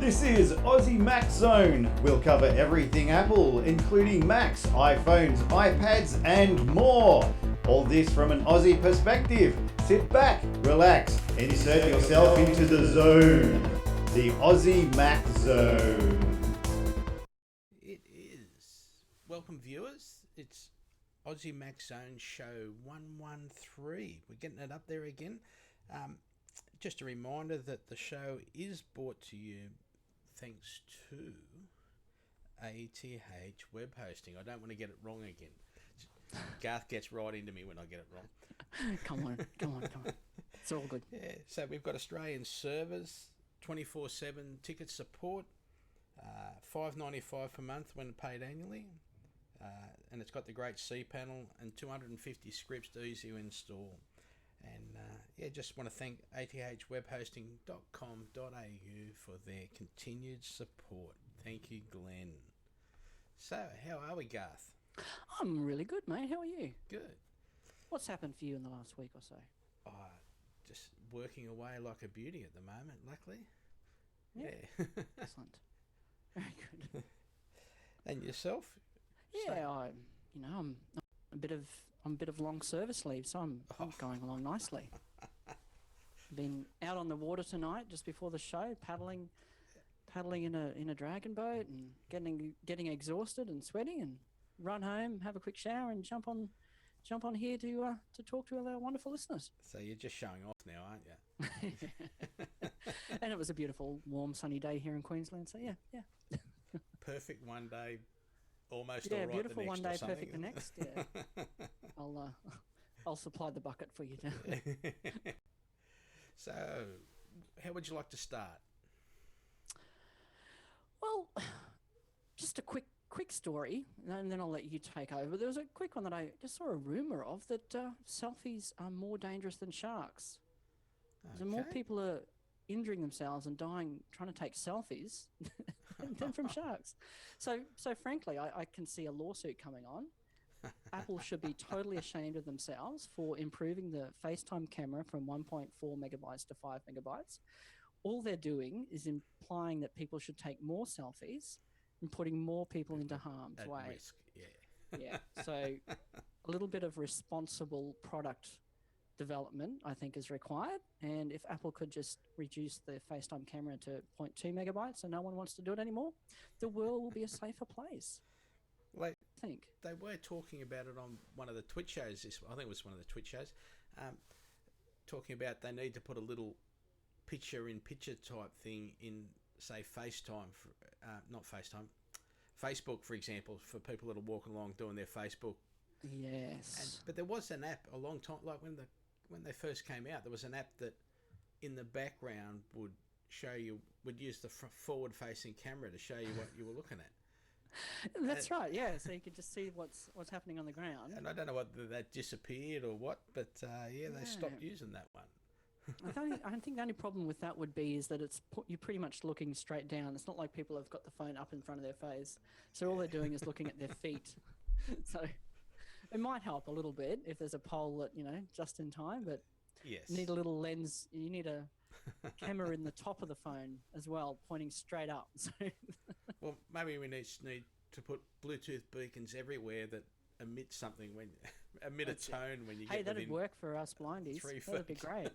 This is Aussie Mac Zone. We'll cover everything Apple, including Macs, iPhones, iPads, and more. All this from an Aussie perspective. Sit back, relax, and insert yourself into the zone. The Aussie Mac Zone. It is. Welcome, viewers. It's Aussie Mac Zone show 113. We're getting it up there again. Just a reminder that the show is brought to you thanks to ATH web hosting. I don't want to get it wrong again. Garth gets right into me when I get it wrong. Come on. It's all good. Yeah, so we've got Australian servers, 24/7 ticket support, $5.95 per month when paid annually, and it's got the great cPanel and 250 scripts easy to install. And just want to thank athwebhosting.com.au for their continued support. Thank you, Glenn. So, how are we, Garth? I'm really good, mate. How are you? Good. What's happened for you in the last week or so? Just working away like a beauty at the moment, luckily. Yeah. Excellent. Very good. And yourself? Yeah, I'm a bit of long service leave, so I'm going along nicely. Been out on the water tonight just before the show, paddling in a dragon boat and getting exhausted and sweaty, and run home, have a quick shower, and jump on here to talk to our wonderful listeners. So you're just showing off now, aren't you? And it was a beautiful, warm, sunny day here in Queensland. So yeah. Perfect one day, almost yeah, all right beautiful the next one day, or something. perfect the next. Yeah, I'll supply the bucket for you now. So, how would you like to start? Well, just a quick story, and then I'll let you take over. There was a quick one that I just saw a rumour of, that selfies are more dangerous than sharks. So more people are injuring themselves and dying trying to take selfies than from sharks. So frankly, I can see a lawsuit coming on. Apple should be totally ashamed of themselves for improving the FaceTime camera from 1.4 megabytes to 5 megabytes. All they're doing is implying that people should take more selfies and putting more people into harm's way. Risk, yeah. Yeah. So a little bit of responsible product development, I think, is required. And if Apple could just reduce the FaceTime camera to 0.2 megabytes and no one wants to do it anymore, the world will be a safer place. Like, I think they were talking about it on one of the Twitch shows. I think it was one of the Twitch shows, talking about they need to put a little picture-in-picture type thing in, say, FaceTime, not FaceTime, Facebook, for example, for people that are walking along doing their Facebook. Yes. But there was an app a long time, like when they first came out, there was an app that in the background would use the forward-facing camera to show you what you were looking at. That's right, yeah. So you could just see what's happening on the ground. And I don't know whether that disappeared or what, but they stopped using that one. I think the only problem with that would be is that you're pretty much looking straight down. It's not like people have got the phone up in front of their face. So all they're doing is looking at their feet. So it might help a little bit if there's a pole that, just in time, but yes. You need a little lens. You need a camera in the top of the phone as well, pointing straight up. So well, maybe we need to put Bluetooth beacons everywhere that emit something a tone when you get that'd work for us blindies. 3 feet. That'd be great.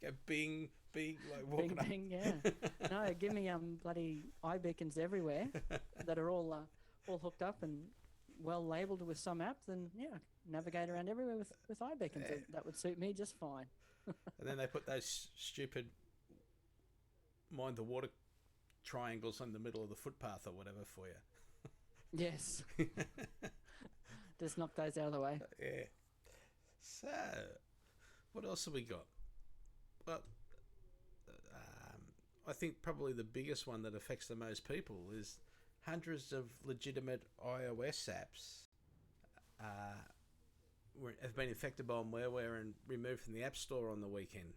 Go bing, bing, like walking up. Bing, yeah. No, give me bloody eye beacons everywhere that are all hooked up and well labelled with some app. Then navigate around everywhere with eye beacons. Yeah. That would suit me just fine. And then they put those stupid mind the water triangles in the middle of the footpath or whatever for you. Yes. Just knock those out of the way. Yeah. So, what else have we got? Well, I think probably the biggest one that affects the most people is hundreds of legitimate iOS apps have been infected by malware and removed from the App Store on the weekend.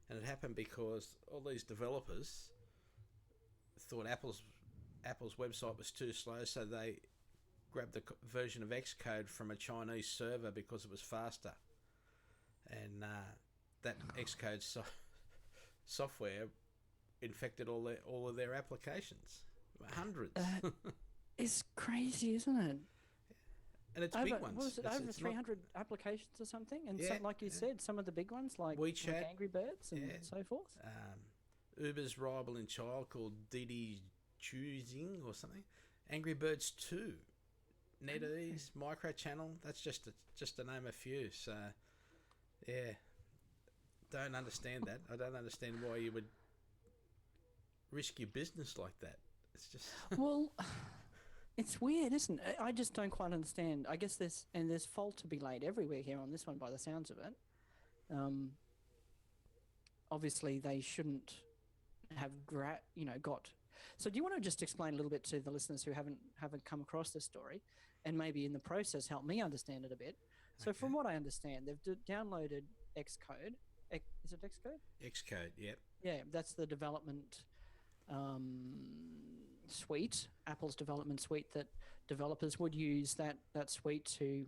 And it happened because all these developers thought Apple's website was too slow, so they grabbed the version of Xcode from a Chinese server because it was faster. And that Xcode software infected all of their applications. Hundreds. It's crazy, isn't it? And it's Over, big ones. what was it, It's over not 300 applications or something? And Yeah, some, like you said, some of the big ones like WeChat, Angry Birds and yeah. so forth. Uber's rival in child called Didi Choosing or something. Angry Birds 2. NetEase, Microchannel. That's just to name a few. So, yeah. Don't understand that. I don't understand why you would risk your business like that. It's just... Well, it's weird, isn't it? I just don't quite understand. I guess there's fault to be laid everywhere here on this one by the sounds of it. Obviously, they shouldn't have got. So, do you want to just explain a little bit to the listeners who haven't come across this story, and maybe in the process help me understand it a bit? So, from what I understand, they've downloaded Xcode. Is it Xcode? Xcode, yep. Yeah, that's the development suite, Apple's development suite that developers would use that suite to,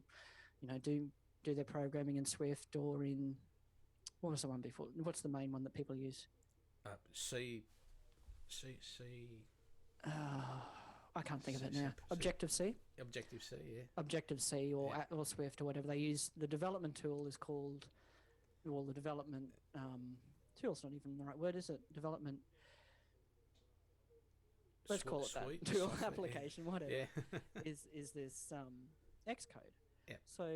do their programming in Swift or in, what was the one before? What's the main one that people use? C. I can't think of it now. Objective-C? Objective-C, yeah. Objective-C or Swift or whatever they use. The development tool is called, well, the development tool's not even the right word, is it? Development. Let's call it that. Tool application, whatever. Yeah. is this Xcode. Yeah. So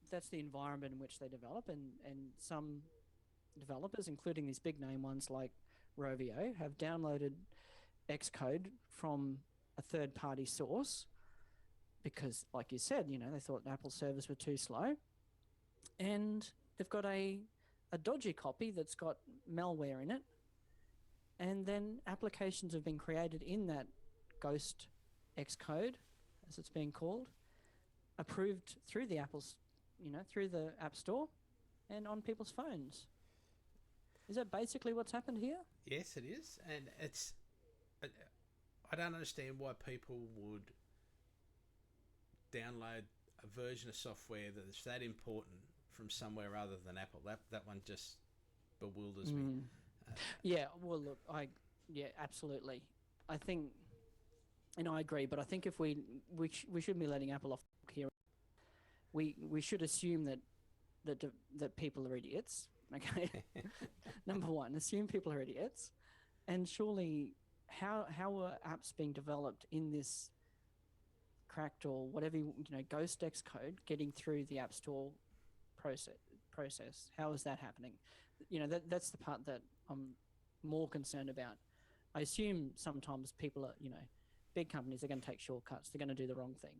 that's the environment in which they develop, and some developers, including these big name ones like Rovio, have downloaded Xcode from a third-party source because, like you said, they thought Apple's servers were too slow, and they've got a dodgy copy that's got malware in it, and then applications have been created in that ghost Xcode, as it's being called, approved through the through the App Store and on people's phones. Is that basically what's happened here? Yes, it is, and it's... I don't understand why people would download a version of software that's that important from somewhere other than Apple. That one just bewilders me. Yeah, well, look, absolutely. I think, and I agree, but I think if we shouldn't be letting Apple off here. We should assume that people are idiots. Okay, number one, assume people are idiots, and surely how are apps being developed in this cracked or whatever ghost Xcode getting through the App Store process? How is that happening? That's the part that I'm more concerned about. I assume sometimes people are, big companies are going to take shortcuts. They're going to do the wrong thing.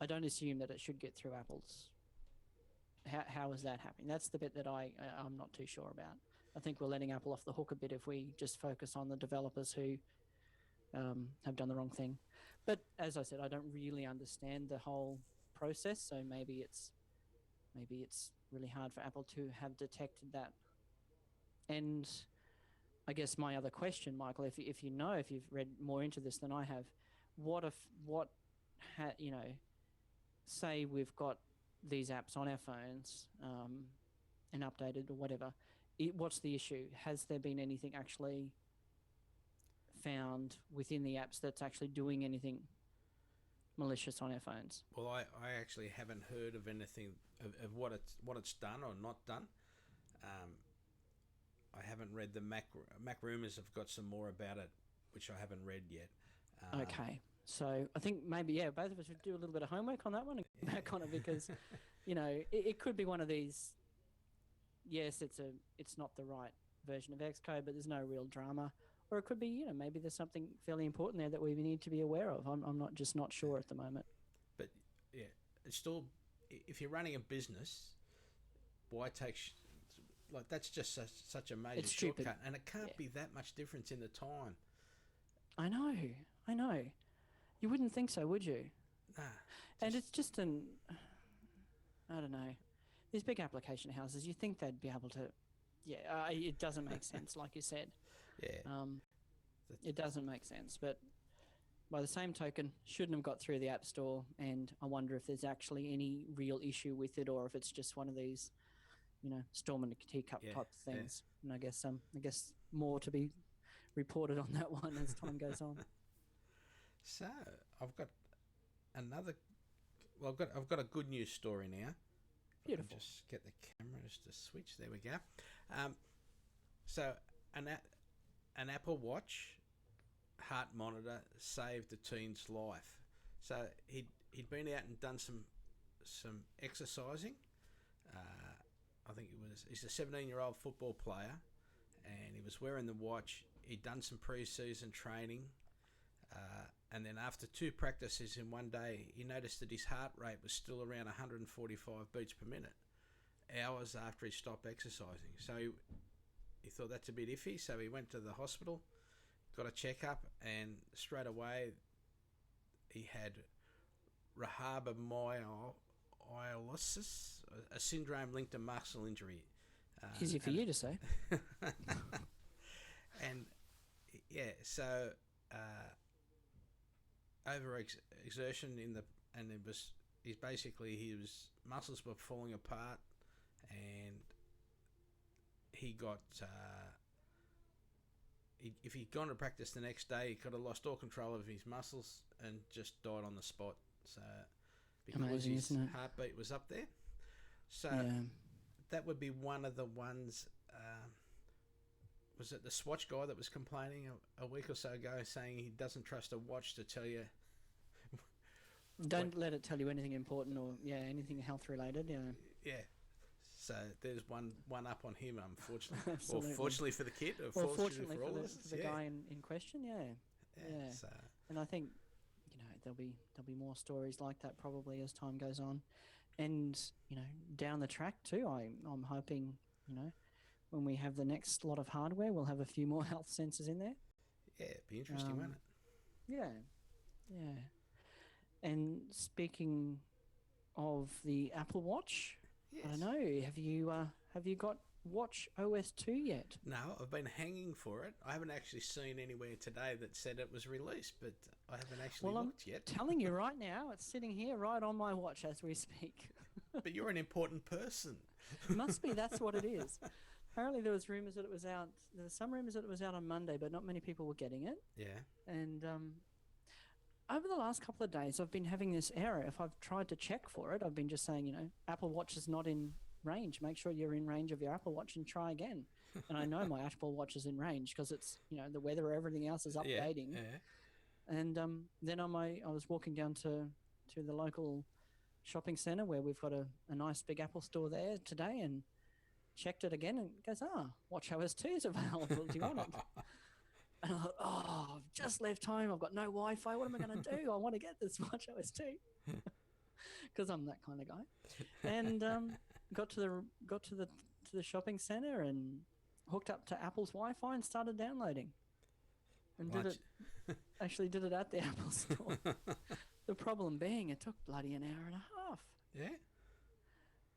I don't assume that it should get through Apple's. How is that happening? That's the bit that I'm not too sure about. I think we're letting Apple off the hook a bit if we just focus on the developers who have done the wrong thing. But as I said, I don't really understand the whole process, so maybe it's really hard for Apple to have detected that. And I guess my other question, Michael, if you've read more into this than I have, say we've got these apps on our phones and updated or whatever, what's the issue? Has there been anything actually found within the apps that's actually doing anything malicious on our phones? Well, I actually haven't heard of anything of what it's done or not done. I haven't read the Mac rumors have got some more about it, which I haven't read yet. Okay. So I think maybe, both of us should do a little bit of homework on that one and get back on it because, it could be one of these, yes, it's not the right version of Xcode, but there's no real drama. Or it could be, maybe there's something fairly important there that we need to be aware of. I'm not sure at the moment. But, yeah, it's still, if you're running a business, why take... that's just such a major shortcut. And it can't be that much difference in the time. I know. You wouldn't think so, would you? Nah. And it's just I don't know. These big application houses, you think they'd be able to... it doesn't make sense, like you said. Yeah. It doesn't make sense. But by the same token, shouldn't have got through the App Store, and I wonder if there's actually any real issue with it or if it's just one of these, storm in a teacup Yeah, type of things. And I guess more to be reported on that one as time goes on. So I've got another. Well, I've got a good news story now. Beautiful. I'll just get the cameras to switch. There we go. So an Apple Watch heart monitor saved the teen's life. So he'd been out and done some exercising. I think he's a 17-year-old football player, and he was wearing the watch. He'd done some pre-season training, and then after 2 practices in one day, he noticed that his heart rate was still around 145 beats per minute, hours after he stopped exercising. So he thought that's a bit iffy, so he went to the hospital, got a checkup, and straight away he had rhabdomyolysis, a syndrome linked to muscle injury. Easy for you to say. And yeah, so over exertion his muscles were falling apart, and he got if he'd gone to practice the next day, he could have lost all control of his muscles and just died on the spot. So because Amazing, his isn't it? heartbeat was up there. So Yeah. that would be one of the ones. Was it the Swatch guy that was complaining a week or so ago, saying he doesn't trust a watch to tell you? Don't let it tell you anything important or anything health related. Yeah. So there's one up on him, unfortunately. Absolutely. Or fortunately for the kid, or Well, fortunately fortunately for all of us. for the guy in question. Yeah. So And I think there'll be more stories like that probably as time goes on, and down the track too. I'm hoping when we have the next lot of hardware, we'll have a few more health sensors in there. yeah, it'd be interesting, wouldn't it? Yeah. And speaking of the Apple Watch, Yes. I don't know. Have you got Watch OS 2 yet? No, I've been hanging for it. I haven't actually seen anywhere today that said it was released, but I haven't actually looked yet. Telling you right now, it's sitting here right on my watch as we speak. But you're an important person. Must be, that's what it is. Apparently there was rumours that it was out. There were some rumours that it was out on Monday, but not many people were getting it. Yeah. And over the last couple of days, I've been having this error. If I've tried to check for it, I've been just saying, Apple Watch is not in range. Make sure you're in range of your Apple Watch and try again. And I know my Apple Watch is in range because it's, the weather, everything else is updating. Yeah. And then I was walking down to the local shopping centre where we've got a nice big Apple store there today, and checked it again, and it goes, Watch OS 2 is available. Do you want it? And I thought, I've just left home. I've got no Wi-Fi. What am I going to do? I want to get this Watch OS 2 because I'm that kind of guy. And got to the shopping centre and hooked up to Apple's Wi-Fi and started downloading. And actually did it at the Apple store. The problem being, it took bloody an hour and a half. Yeah.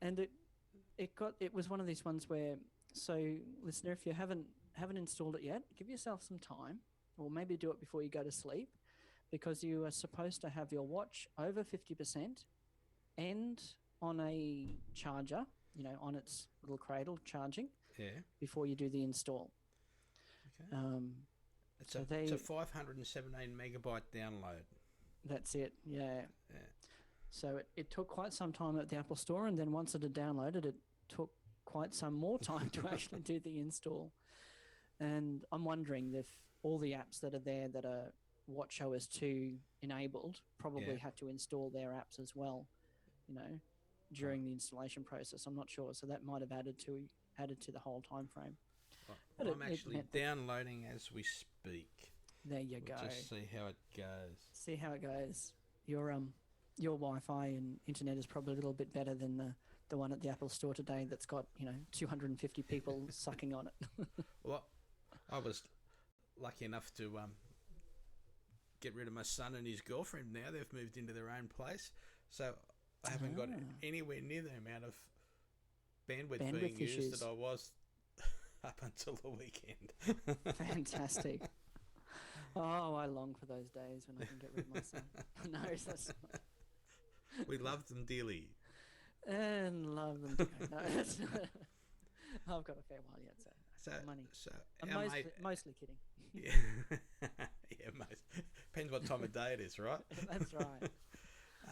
And it was one of these ones where, so listener, if you haven't installed it yet, give yourself some time, or maybe do it before you go to sleep, because you are supposed to have your watch over 50% and on a charger, on its little cradle charging. Yeah. Before you do the install. Okay. It's a 517 megabyte download. That's it. Yeah. So it took quite some time at the Apple Store, and then once it had downloaded, it took quite some more time to actually do the install. And I'm wondering if all the apps that are there that are Watch OS 2 enabled probably had to install their apps as well, during the installation process. I'm not sure. So that might have added to the whole time frame. Well, I'm actually downloading as we speak. There you go. Just see how it goes. See how it goes. Your Wi-Fi and internet is probably a little bit better than the one at the Apple Store today that's got 250 people sucking on it. Well, I was lucky enough to get rid of my son and his girlfriend. Now they've moved into their own place, so I haven't got anywhere near the amount of bandwidth being issues. used that I was up until the weekend. Fantastic. Oh, I long for those days when I can get rid of my son. No, that's not. We loved them dearly. And love them. No, that's not. I've got a fair while yet, so money. So I'm our mostly kidding. yeah, yeah, most depends what time of day it is, right? That's right.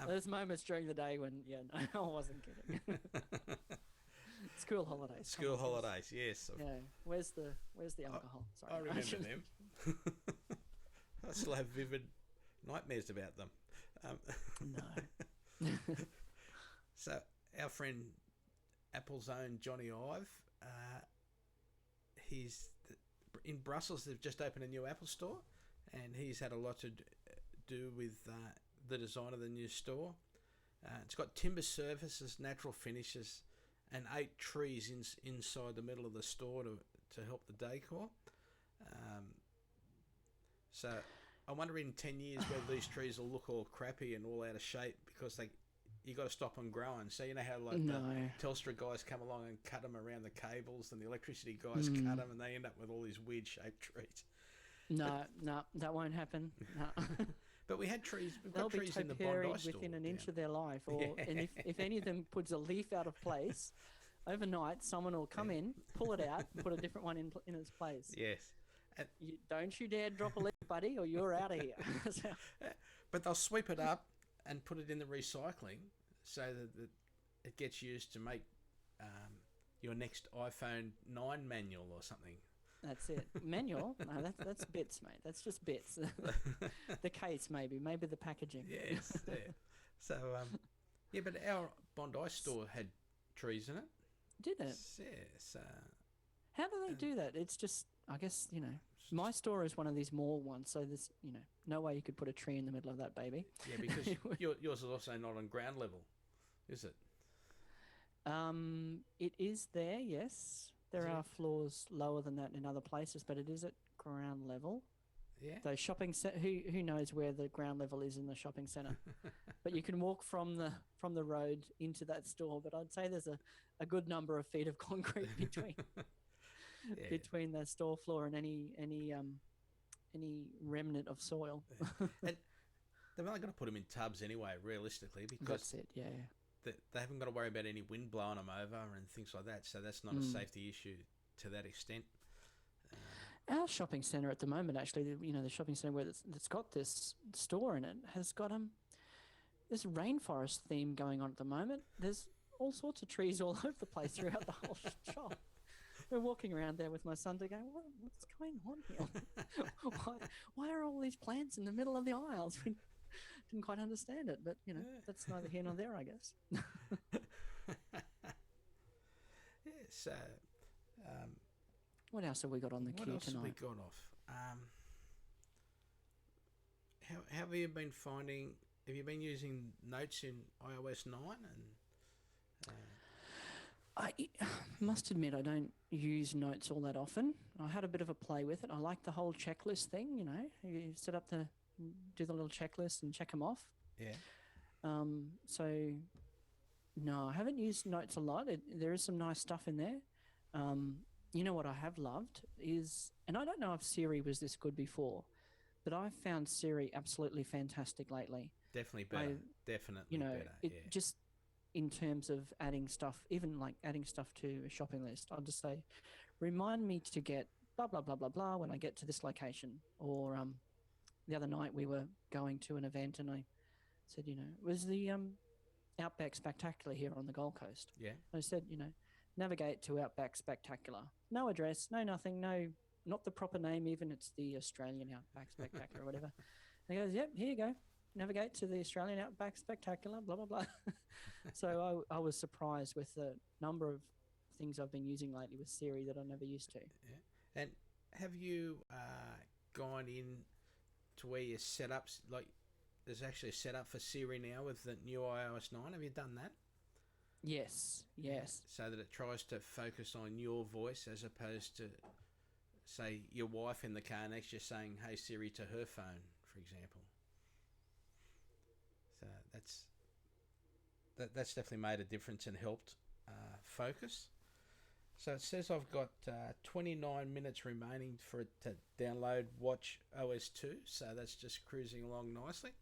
There's moments during the day when, no, I wasn't kidding. School holidays. School holidays, yes. Yeah. Where's the alcohol? Sorry, I remember them. I still have vivid nightmares about them. No. So our friend Apple's own Johnny Ive, he's in Brussels. They've just opened a new Apple store, and he's had a lot to do with the design of the new store. It's got timber surfaces, natural finishes, and 8 trees inside the middle of the store to help the decor. So I wonder in 10 years whether these trees will look all crappy and all out of shape because you got to stop them growing. So you know how the Telstra guys come along and cut them around the cables, and the electricity guys cut them, and they end up with all these weird shaped trees. No, that won't happen. No. But we had trees. We've They'll got trees be in the Bondi store within an inch of their life, and if any of them puts a leaf out of place, overnight someone will come in, pull it out, put a different one in its place. Yes. Don't you dare drop a leaf, buddy, or you're out of here. But they'll sweep it up and put it in the recycling so that it gets used to make your next iPhone 9 manual or something. That's it. Manual? No, that's bits, mate. That's just bits. The case, maybe the packaging. Yes. Yeah. So, but our Bondi store had trees in it. Did it? Yes. How do they do that? It's just, I guess, my store is one of these mall ones, so there's, no way you could put a tree in the middle of that baby. Yeah, because yours is also not on ground level, is it? It is there, yes. There are floors lower than that in other places, but it is at ground level. Yeah. So who knows where the ground level is in the shopping centre? But you can walk from the road into that store. But I'd say there's a good number of feet of concrete between the store floor and any remnant of soil. And they've only got to put them in tubs anyway, realistically, because that's it. Yeah. They haven't got to worry about any wind blowing them over and things like that. So that's not a safety issue to that extent. Our shopping centre at the moment, actually, the shopping centre where it's got this store in it, has got this rainforest theme going on at the moment. There's all sorts of trees all over the place throughout the whole shop. We're walking around there with my son to go, what's going on here? Why are all these plants in the middle of the aisles? We didn't quite understand it, but, that's neither here nor there, I guess. Yes. What else have we got on the queue tonight? What else have we got off? How have you been finding? Have you been using Notes in iOS 9? I must admit I don't use Notes all that often. I had a bit of a play with it. I like the whole checklist thing. You set up do the little checklist and check them off. Yeah. So no, I haven't used Notes a lot. There is some nice stuff in there. What I have loved is, and I don't know if Siri was this good before, but I've found Siri absolutely fantastic lately. Definitely better. Definitely better. Just in terms of adding stuff, even like adding stuff to a shopping list, I'll just say, remind me to get blah, blah, blah, blah, blah when I get to this location. Or the other night we were going to an event and I said, it was the Outback Spectacular here on the Gold Coast. Yeah. I said, navigate to Outback Spectacular. No address, no nothing, not the proper name even. It's the Australian Outback Spectacular or whatever. And he goes, yep, here you go. Navigate to the Australian Outback Spectacular, blah, blah, blah. So I was surprised with the number of things I've been using lately with Siri that I never used to. Yeah. And have you gone in to where you set up, like there's actually a setup for Siri now with the new iOS 9? Have you done that? Yes. So that it tries to focus on your voice as opposed to, say, your wife in the car next to you saying, hey Siri, to her phone, for example. So that's definitely made a difference and helped focus. So it says I've got 29 minutes remaining for it to download Watch OS 2. So that's just cruising along nicely.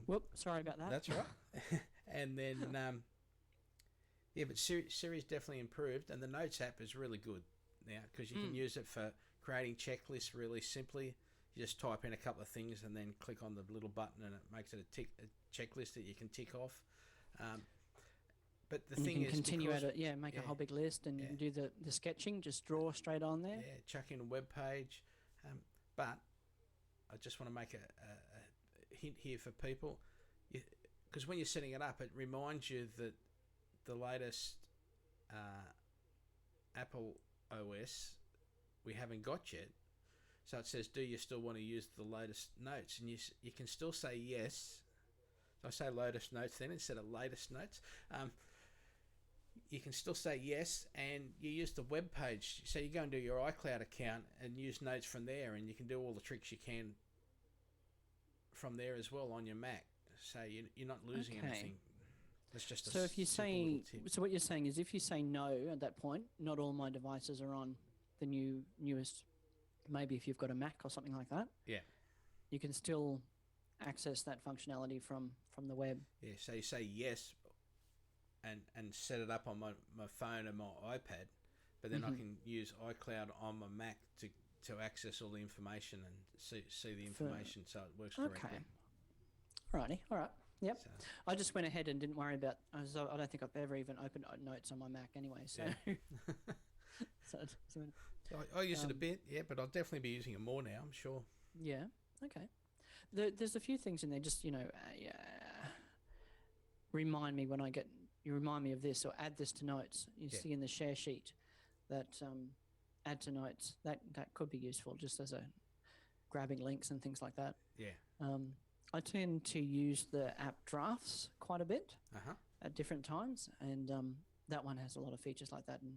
Whoop, sorry about that. That's right. And then Yeah, but Siri's definitely improved, and the Notes app is really good now because you can use it for creating checklists really simply. You just type in a couple of things and then click on the little button, and it makes it a checklist that you can tick off. But the And thing you can is, continue because, at it, make a whole big list, and you can do the sketching, just draw straight on there. yeah, chuck in a web page. But I just want to make a hint here for people, because when you're setting it up, it reminds you that the latest Apple OS we haven't got yet. So it says, do you still want to use the latest notes? And you can still say yes. So I say latest notes then instead of latest notes. You can still say yes, and you use the web page. So you go and do your iCloud account and use notes from there, and you can do all the tricks you can from there as well on your Mac. So you're not losing anything. That's just so if you say, tip. so what you're saying is, if you say no at that point, not all my devices are on the newest. Maybe if you've got a Mac or something like that, you can still access that functionality from the web. Yeah, so you say yes, and set it up on my phone and my iPad, but then I can use iCloud on my Mac to access all the information and see the information, so it works correctly. Okay. Alrighty. All right. Yep. So, I just went ahead and didn't worry about. So I don't think I've ever even opened Notes on my Mac anyway. So. I use it a bit, but I'll definitely be using it more now, I'm sure. Yeah. Okay. There's a few things in there. Just remind me when you remind me of this, or add this to Notes. You see in the share sheet that add to Notes, that could be useful just as a grabbing links and things like that. Yeah. I tend to use the app Drafts quite a bit at different times, and that one has a lot of features like that. And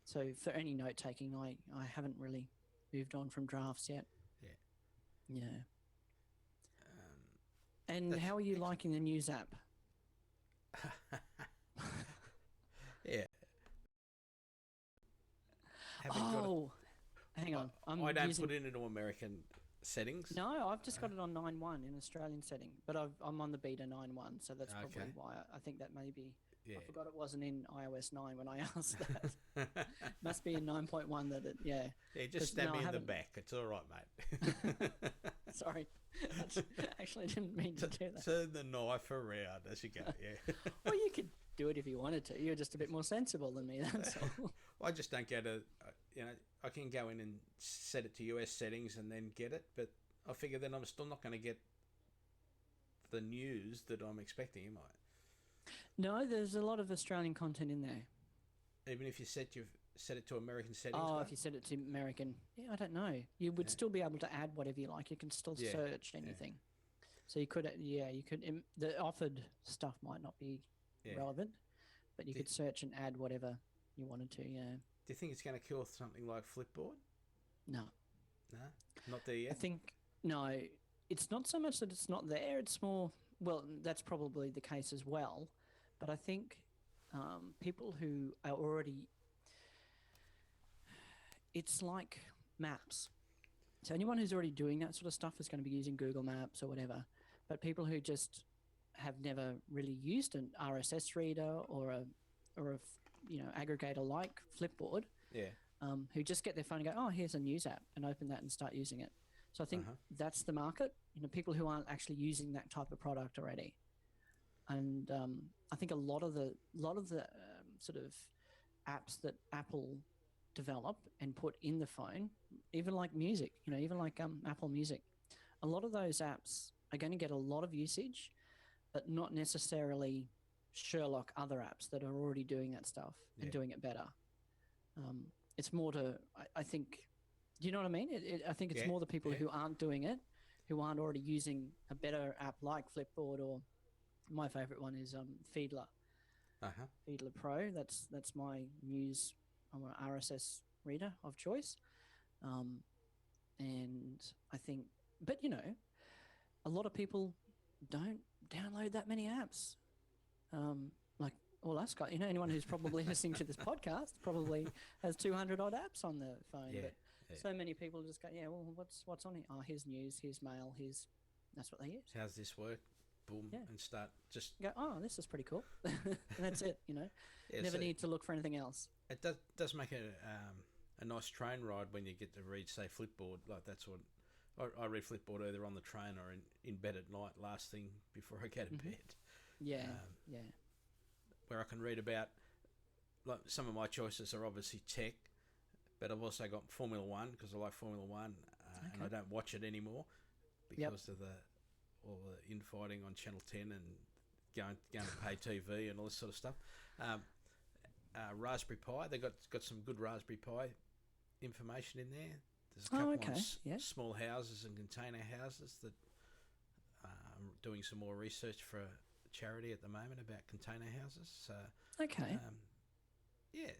so for any note taking, I haven't really moved on from Drafts yet. Yeah. And how are you liking the News app? Yeah. Hang on. I don't put it into American settings. No, I've just got it on 9.1 in Australian setting, but I'm on the beta 9.1, so that's probably why. I think that may be. I forgot it wasn't in iOS 9 when I asked that. Must be in 9.1 that it. Yeah. Yeah, just stab me in the back. It's all right, mate. Sorry, actually didn't mean to do that. Turn the knife around as you go. Yeah. Well, you could do it if you wanted to. You're just a bit more sensible than me. That's all. I just don't go to. I can go in and set it to US settings and then get it, but I figure then I'm still not going to get the news that I'm expecting, am I? No, there's a lot of Australian content in there. Even if you set it to American settings? Oh, if you set it to American. Yeah, I don't know. You would still be able to add whatever you like. You can still search anything. So you could, the offered stuff might not be relevant, but you could search and add whatever you wanted to, Do you think it's going to kill something like Flipboard? No. No? Not there yet? I think, no. It's not so much that it's not there. It's more, well, that's probably the case as well. But I think people who are already, it's like maps. So anyone who's already doing that sort of stuff is going to be using Google Maps or whatever. But people who just have never really used an RSS reader or a aggregator like Flipboard, who just get their phone and go, oh, here's a news app, and open that and start using it. So I think that's the market. People who aren't actually using that type of product already. And I think a lot of the sort of apps that Apple develop and put in the phone, even like music, even like Apple Music, a lot of those apps are going to get a lot of usage, but not necessarily Sherlock other apps that are already doing that stuff and doing it better. It's more to, I think, do you know what I mean? I think it's more the people who aren't doing it, who aren't already using a better app like Flipboard, or my favorite one is Feedler. Feedler Pro. That's my news. I'm an RSS reader of choice. And I think, but a lot of people don't download that many apps. Like all us guys, anyone who's probably listening to this podcast probably has 200 odd apps on the phone. But so many people just go, well, what's on it? Oh, here's news, here's mail, that's what they use. How's this work? boom, Yeah. and start just. Go, oh, this is pretty cool. And that's it, you know. Yeah, Never so need to look for anything else. it does make a nice train ride when you get to read, say, Flipboard. Like that's what I read Flipboard either on the train or in bed at night, last thing before I go to bed. Yeah, Um, yeah. Where I can read about, like, some of my choices are obviously tech, but I've also got Formula One because I like Formula One, and I Okay. don't watch it anymore because of all the infighting on Channel 10 and going to pay TV and all this sort of stuff. Raspberry Pi, they got some good Raspberry Pi information in there. There's a couple okay. on small houses and container houses that I'm doing some more research for a charity at the moment about container houses. So Okay. yeah,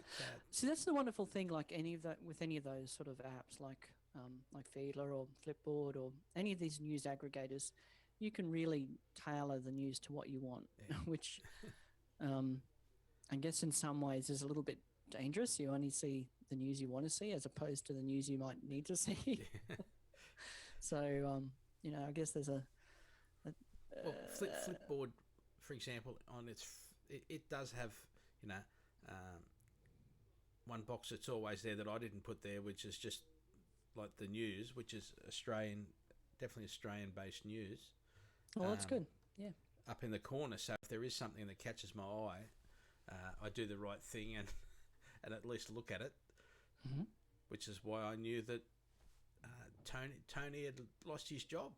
See, that's the wonderful thing. Like any of that, with any of those sort of apps, like Feedler or Flipboard or any of these news aggregators, you can really tailor the news to what you want, Yeah. which I guess in some ways is a little bit dangerous. You only see the news you want to see as opposed to the news you might need to see. So, I guess there's a well, Flipboard, for example, on it does have, you know, one box that's always there that I didn't put there, which is just like the news, which is definitely Australian-based news. well, that's good. Yeah. Up in the corner, so if there is something that catches my eye, I do the right thing and and at least look at it, Mm-hmm. which is why I knew that Tony had lost his job.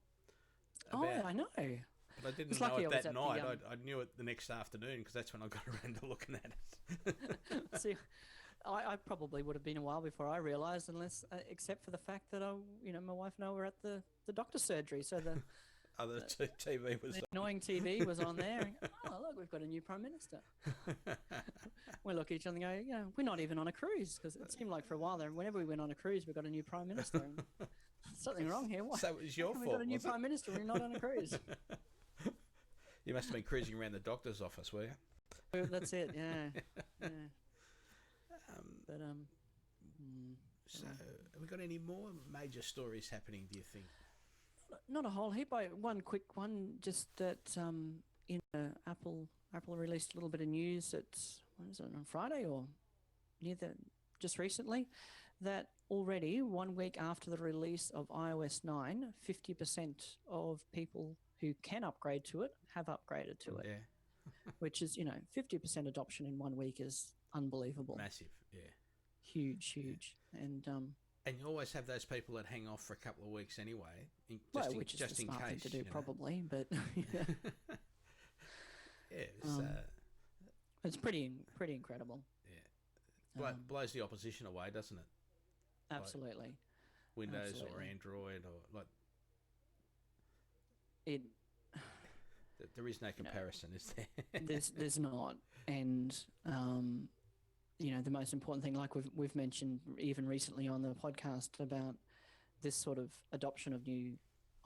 Oh, I know. But I didn't It's know lucky I it was that at the, night. I knew it the next afternoon because that's when I got around to looking at it. See, I probably would have been a while before I realised, unless except for the fact that my wife and I were at the doctor's surgery, so the Other TV was the annoying TV was on there. And, oh, look, we've got a new prime minister. We look at each other and go, yeah, we're not even on a cruise, because it seemed like for a while there, whenever we went on a cruise, we got a new prime minister. And something wrong here. Why? So it was your How come fault. we got a new was it? prime minister. We're not on a cruise. You must have been cruising around the doctor's office, were you? Well, that's it. Yeah. Yeah. But So, have we got any more major stories happening, do you think? not a whole heap. One quick one, just that Apple released a little bit of news that, when was it, on Friday or just recently, that already 1 week after the release of iOS 9, 50% of people who can upgrade to it have upgraded to it, Yeah, which is 50% adoption in 1 week is unbelievable. massive, yeah. Huge. And you always have those people that hang off for a couple of weeks anyway, Which is just the in smart thing case. to do, you know. probably, but Yeah, it's, it's pretty incredible. blows the opposition away, doesn't it? Absolutely. Windows or Absolutely. Android or like It there is no comparison, is there? there's not, and the most important thing, like we've mentioned even recently on the podcast, about this sort of adoption of new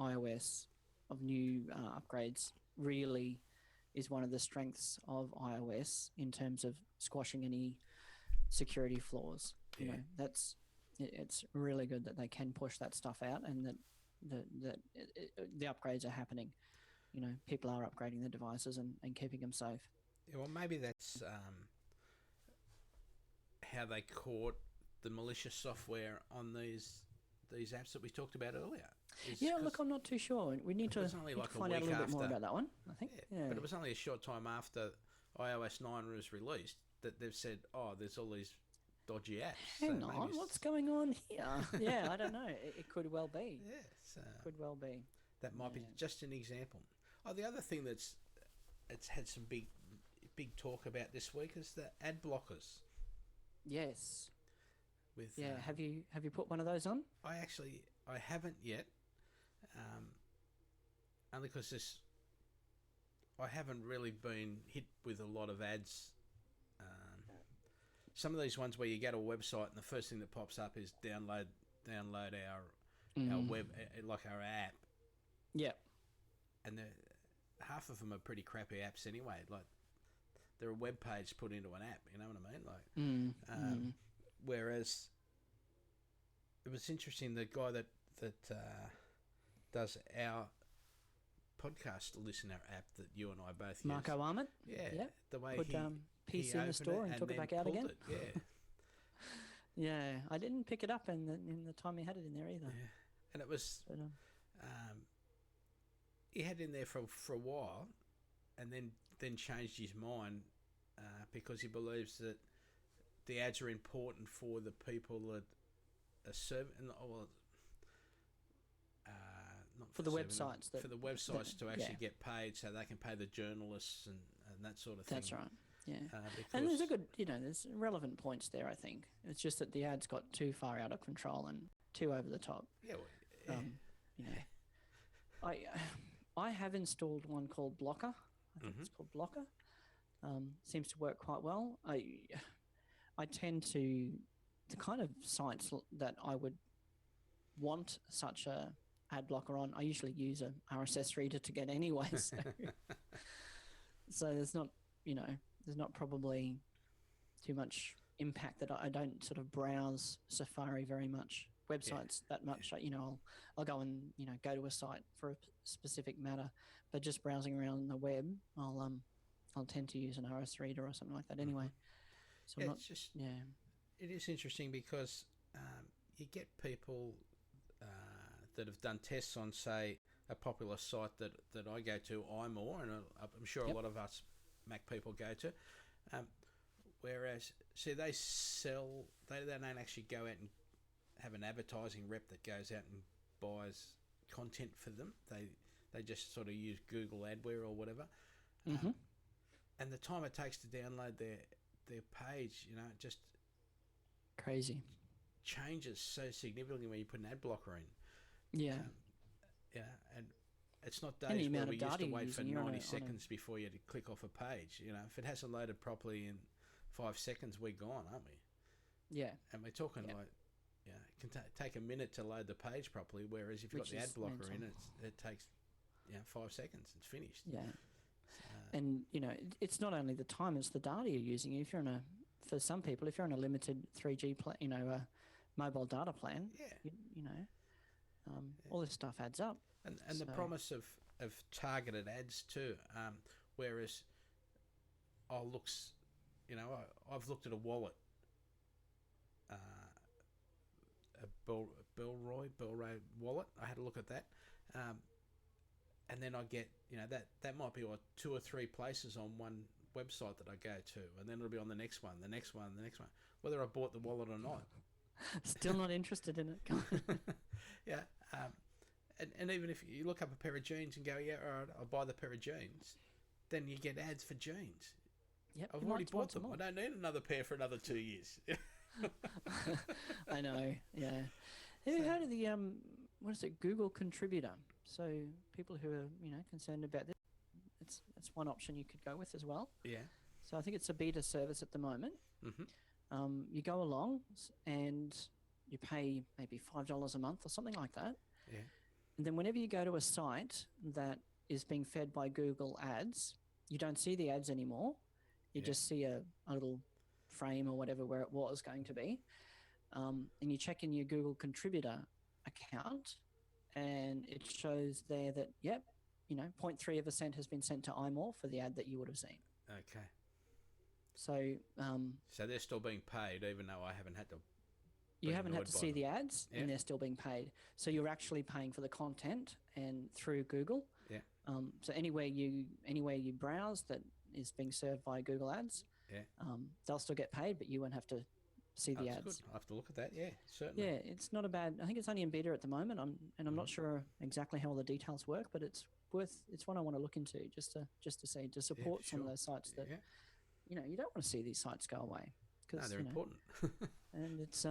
iOS, of new upgrades, really is one of the strengths of iOS in terms of squashing any security flaws. Yeah. It's really good that they can push that stuff out, and that the upgrades are happening. People are upgrading their devices and keeping them safe. Yeah, well, maybe that's how they caught the malicious software on these apps that we talked about earlier. Yeah, look, I'm not too sure. We need to, was only like a find out a week little bit more after. about that one, I think. Yeah. But it was only a short time after iOS 9 was released that they've said, oh, there's all these dodgy apps. Hang So on, maybe what's going on here? Yeah, I don't know. It could well be. Yeah, so Could well be. that might be Yeah. just an example. Oh, the other thing it's had some big talk about this week is the ad blockers. Yes. With Yeah. Have you put one of those on? I haven't yet, only because I haven't really been hit with a lot of ads. Some of these ones where you go to a website and the first thing that pops up is download our web, like our app, Yeah. and half of them are pretty crappy apps anyway. Like they're a web page put into an app. You know what I mean? Like, whereas it was interesting, the guy that does our podcast listener app that you and I both Marco use. Arment. Yeah, Yep. the way Put he piece in the opened store and took it then back out pulled again. It. Yeah, Yeah, I didn't pick it up in the time he had it in there either. yeah, and it was But, he had it in there for a while, and then changed his mind because he believes that the ads are important for the people that are serving. Well, not For the serving, websites that- for the websites that- to actually yeah. get paid, so they can pay the journalists and that sort of thing. that's right. Yeah. Because, And there's a good, there's relevant points there, I think. It's just that the ads got too far out of control and too over the top. yeah, well, yeah. You know, I have installed one called Blocker. I think it's called Blocker. Seems to work quite well. I tend to the kind of sites that I would want such a ad blocker on. I usually use a RSS reader to get anyway. So there's not, there's not probably too much impact that I don't sort of browse Safari very much, websites that much. I'll go and go to a site for a specific matter, but just browsing around the web, I'll tend to use an RSS reader or something like that anyway. So Yeah, I'm not, it's just yeah, it is interesting because you get people that have done tests on, say, a popular site that I go to, iMore, and I'm sure a lot of us Mac people go to. Whereas, see, they don't actually go out and have an advertising rep that goes out and buys content for them. They just sort of use Google AdWare or whatever. And the time it takes to download their page, just crazy. changes so significantly when you put an ad blocker in. Yeah. And it's not And the days where amount we of used to data you're wait for using, you're on 90 a- seconds before you had to click off a page. If it hasn't loaded properly in 5 seconds, we're gone, aren't we? Yeah. And we're talking Yeah. like, it can take a minute to load the page properly, whereas if you've got Which the ad is blocker in, mental. it takes 5 seconds. It's finished. Yeah. And, it's not only the time, it's the data you're using. If you're for some people, if you're on a limited 3G plan, mobile data plan, all this stuff adds up. And the So- promise of targeted ads too, whereas I've looked at a wallet, a Bellroy wallet. I had a look at that, and then I get that might be 2 or 3 places on one website that I go to, and then it'll be on the next one, whether I bought the wallet or not. Still not interested in it. Yeah. And even if you look up a pair of jeans and go, yeah, all right, I'll buy the pair of jeans, then you get ads for jeans. Yep, I've you already might bought want some them. I more. don't need another pair for another 2 years. I know. Yeah. Have you heard of the what is it? Google Contributor. So people who are concerned about this, it's one option you could go with as well. Yeah. So I think it's a beta service at the moment. You go along and you pay maybe $5 a month or something like that. Yeah. And then whenever you go to a site that is being fed by Google Ads, you don't see the ads anymore. You just see a little frame or whatever where it was going to be. And you check in your Google Contributor account and it shows there that, 0.3 of a cent has been sent to iMore for the ad that you would have seen. Okay. So So they're still being paid, even though I haven't had to. you be haven't had annoyed to by see them. the ads Yeah. and they're still being paid. So you're actually paying for the content and through Google. Yeah. So anywhere you browse that is being served by Google Ads, they'll still get paid, but you won't have to see the That's ads. good. I'll have to look at that. Yeah, certainly. Yeah, it's not a bad. I think it's only in beta at the moment. I'm not sure exactly how all the details work, but it's one I want to look into just to see to support some of sure. those sites that Yeah. you don't want to see these sites go away No, because they're important. and it's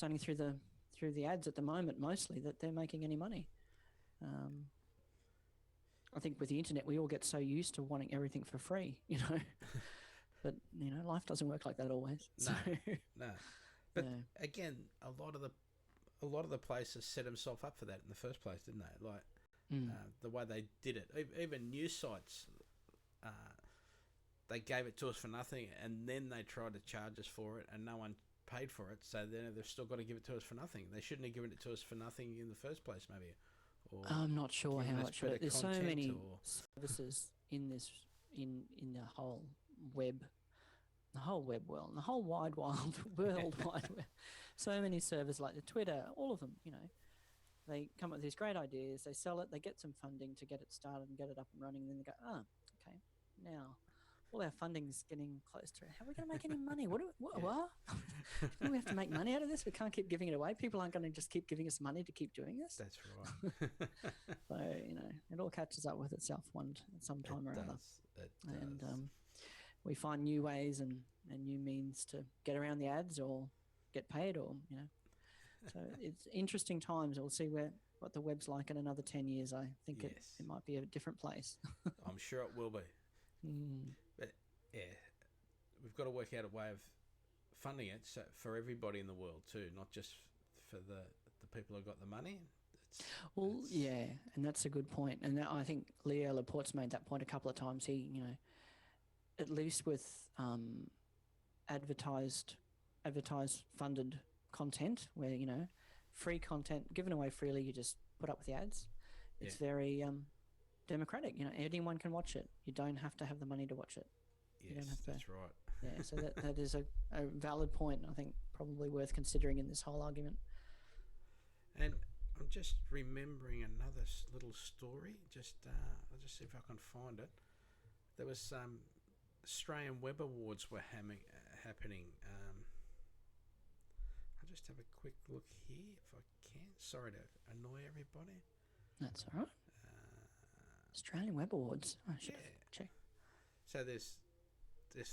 only through the ads at the moment mostly that they're making any money. I think with the internet we all get so used to wanting everything for free, but life doesn't work like that always. No. So, No. But yeah. again, a lot of the places set themselves up for that in the first place, didn't they? Like the way they did it. Even news sites, they gave it to us for nothing, and then they tried to charge us for it, and no one paid for it. So then they've still got to give it to us for nothing. They shouldn't have given it to us for nothing in the first place, maybe, or I'm not sure giving how us it should. better There's so content, many or services in this in the whole web, the whole web world, the whole wide world wide web. So many servers like the Twitter, all of them. They come up with these great ideas, they sell it, they get some funding to get it started and get it up and running, and then they go, okay, now all our funding's getting close to it. How are we going to make any money? What? Do we have to make money out of this? We can't keep giving it away. People aren't going to just keep giving us money to keep doing this. that's right. So, it all catches up with itself at some time or other. It And does. we find new ways and new means to get around the ads or get paid or. So it's interesting times. We'll see what the web's like in another 10 years. I think it might be a different place. I'm sure it will be. Mm. But yeah, we've got to work out a way of funding it for everybody in the world too, not just for the people who got the money. Yeah, and that's a good point. And I think Leo Laporte's made that point a couple of times. He, at least with advertised funded content where, free content given away freely, you just put up with the ads. It's very democratic. Anyone can watch it. You don't have to have the money to watch it. Yes, that's right. Yeah, so that is a valid point, I think, probably worth considering in this whole argument. And I'm just remembering another little story. I'll just see if I can find it. There was Australian Web Awards were happening. I'll just have a quick look here if I can. Sorry to annoy everybody. That's all right. Australian Web Awards. I should check. So there's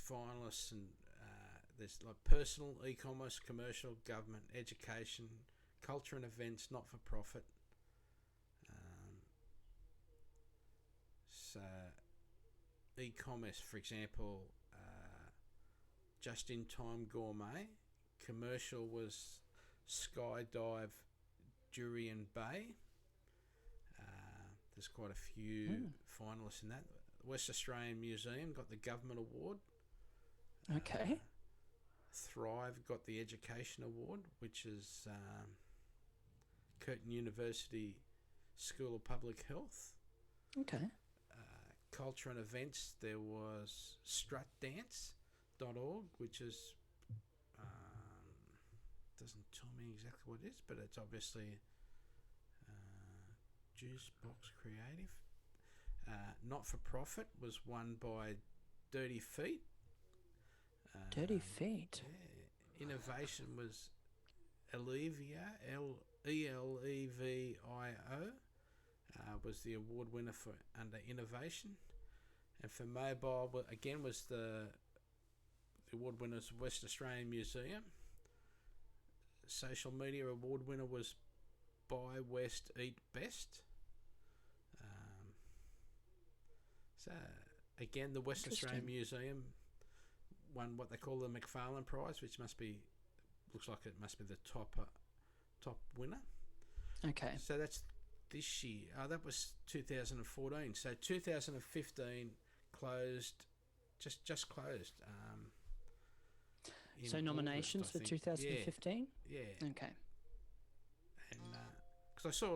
finalists and there's like personal, e-commerce, commercial, government, education, culture and events, not-for-profit. So e-commerce, for example, just-in-time gourmet. Commercial was Skydive Durian Bay. There's quite a few finalists in that. West Australian Museum got the Government Award. Okay. Thrive got the Education Award, which is Curtin University School of Public Health. Okay. Culture and events, there was strutdance.org, which is doesn't tell me exactly what it is, but it's obviously Juicebox Creative. Not for profit was won by Dirty Feet. Dirty Feet. Yeah. Innovation was Elevio, Elevio, was the award winner for under innovation, and for mobile again was the award winners West Australian Museum. Social media award winner was Buy West Eat Best. So again, the West Australian Museum won what they call the McFarlane Prize, which looks like it must be the top winner. Okay. So that's this year. That was 2014. So 2015 closed, just closed. So nominations for 2015? Yeah. Okay. And because I saw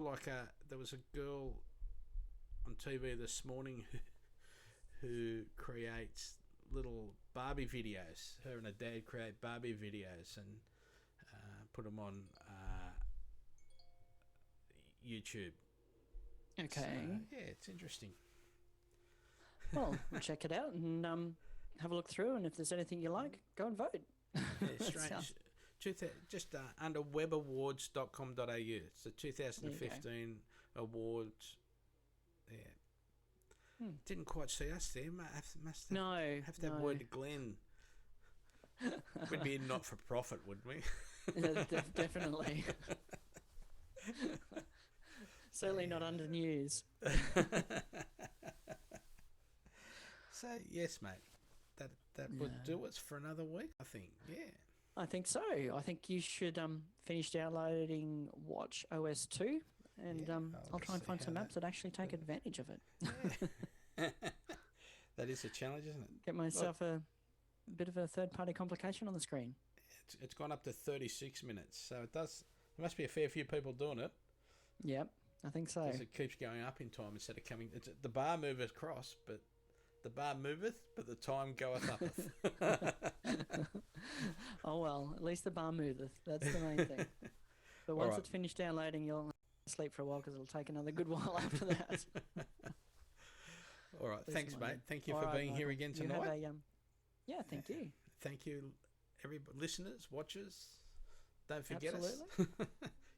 there was a girl on TV this morning who creates little Barbie videos. Her and her dad create Barbie videos and put them on YouTube. Okay. So, yeah, it's interesting. Well, check it out and have a look through, and if there's anything you like, go and vote. Yeah, strange. Just under webawards.com.au. It's the 2015 awards. Yeah. Didn't quite see us there. Have to have word to Glenn. We'd be not for profit, wouldn't we? Definitely. Certainly not under news. So yes, mate. That would do us for another week, I think. Yeah. I think so. I think you should finish downloading Watch OS 2 and I'll try and find some apps that actually take advantage of it. Yeah. That is a challenge, isn't it? Get myself a bit of a third-party complication on the screen. It's gone up to 36 minutes, so it does. There must be a fair few people doing it. Yep. I think so. Because it keeps going up in time instead of coming. The bar moveth across, but the bar moveth, but the time goeth uppeth. Oh well, at least the bar moveth. That's the main thing. But once it's finished downloading, you'll sleep for a while because it'll take another good while after that. All right, thanks, mate. Thank you for being here again You tonight. have yeah, thank you. Thank you, listeners, watchers. Don't forget us.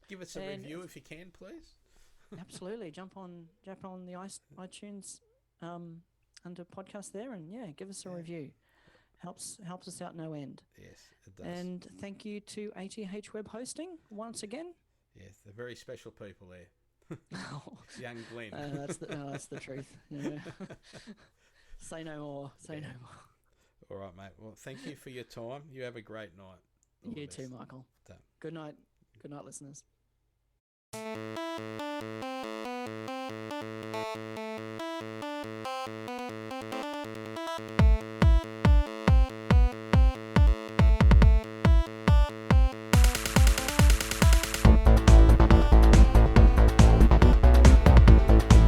Give us a review if you can, please. Absolutely, jump on the iTunes under podcast there, and give us a review. Helps us out no end. Yes, it does. And thank you to ATH Web Hosting once again. Yes, they're very special people there. Young Glenn. That's the truth. Yeah. Say no more. Say no more. All right, mate. Well, thank you for your time. You have a great night. You too, Michael. Good night. Good night, listeners.